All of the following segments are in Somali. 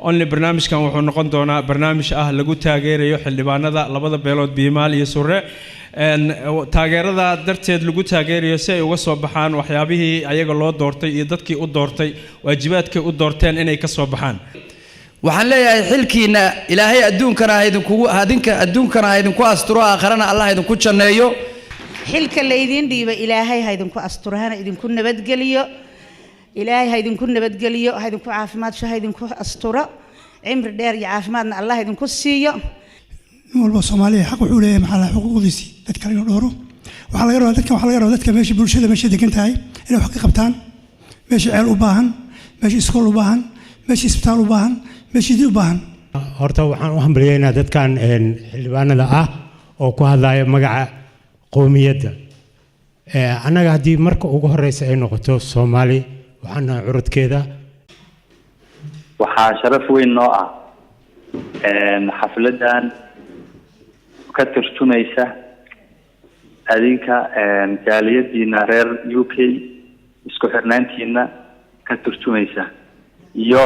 only barnaamijkan wuxuu noqon doonaa barnaamij lagu taageerayo xildhibaanada labada beelood Biimaal iyo Surre taageerada darteed lagu taageerayo si ay uga soo baxaan waxyaabihii ayaga loo doortay iyo dadkii u doortay waajibaadkay u doorteen inay ka soo baxaan waxaan leeyahay xilkiina ilaahay adduunkana idinku asturo aakhirana Allah idinku janneeyo xilka leedin dhiiba ilaahay idinku asturahana idinku nabadgeliyo ilaahay idinku nabadgeliyo idinku caafimaad idinku asturo cimri dheer iyo caafimaadna Allah idinku siiyo walba Soomaaliya xaq wuxuu leeyahay maxaa xuquuqdiisi dadka laga dhooro waxa laga rabaa dadka meesha bulshada meesha degan tahay inay wax ka qabtaan meesha ceel u baahan meesha iskool u baahan meesha isbitaal u baahan meesha dib u baahan horta waxaan u hambalyeynaa dadkan xildhibaanada oo ku hadlaya magaca qowmiyadda anaga hadii marka ugu horeysa ay noqoto Soomaali waxaan curudkeeda waxaa sharaf weyn noo xafladan ka tirjumaysa adinka jaaliyadiina reer UK isku xirnaantiina ka tirjumaysa iyo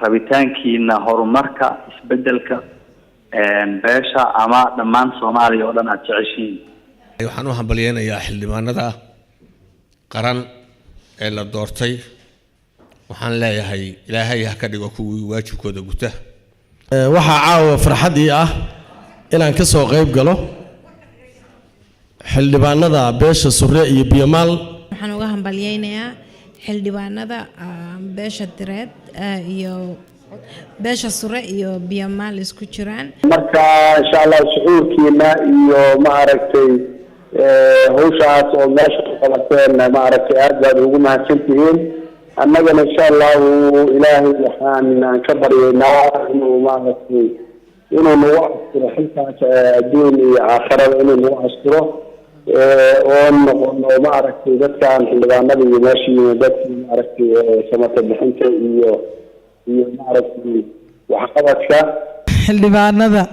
rabitaankiina horumarka isbedelka beesha ama dhammaan Soomaaliya oo dhan aad jeceshiin waxaan u hambalyeeynaa xildhibaanada qaran ee la doortay waxaan leeyahay ilaahay ha ka dhigo kuwii waajibkooda guta waxa caawa farxadii inaan ka soo qayb galo xildhibaanada beesha Surre iyo Biimaal waxaan uga hambalyeynayaa xildhibaanada beesha Direed iyo beesha Surre iyo Biimaal isku jiraan marka insha Allah shucuurkiina iyo ma aragtay hawshaas oo meesha ku qabateen ma aragtay aad baad ugu mahadsantihiin annagana insha Allah ilaahay waxaan ka baryeynaa inuu ma aragtay inuu nagu asturo xilkaas adduun iyo aakhirada inuu nagu asturo oo noqono ma aragtay dadkan xildhibaanada iyo meeshii dadkii ma aragtay samata bixinta iyo ma aragtay waxqabadka xildhibaanada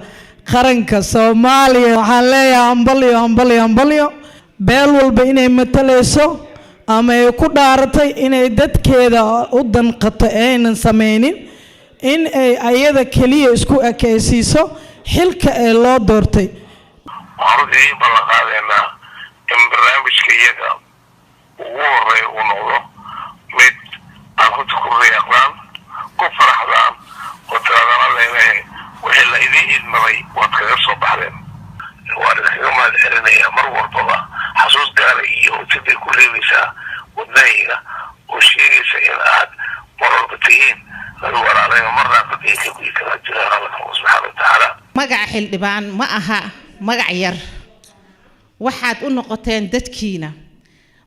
qaranka Soomaaliya waxaan leeyahay ambalyo beel walba inay matalayso ama ay ku dhaaratay inay dadkeeda u danqato aynan sameynin in ay ayada kaliya isku ekaysiiso xilka ee loo doortay waxaan balaqaadeenaa in barnaamijka iyaga ugu horeeya uu noqdo mid aan ku reeqnaan ku faraxdaan oo taadana leeyahay wixii la idin idmay waad kaga soo baxdeen waan idinkaga mahad celinayaa mar walbaba xasuus gaara iyo ujeeday ku leebaysaa wadnahayga oo sheegaysa in aad mar walba tihiin laga walaalayo marna dadka ku kala jiraan Allah subhanahu wa ta'ala magaca xildhibaan ma aha magac yar waxaad u noqoteen dadkiina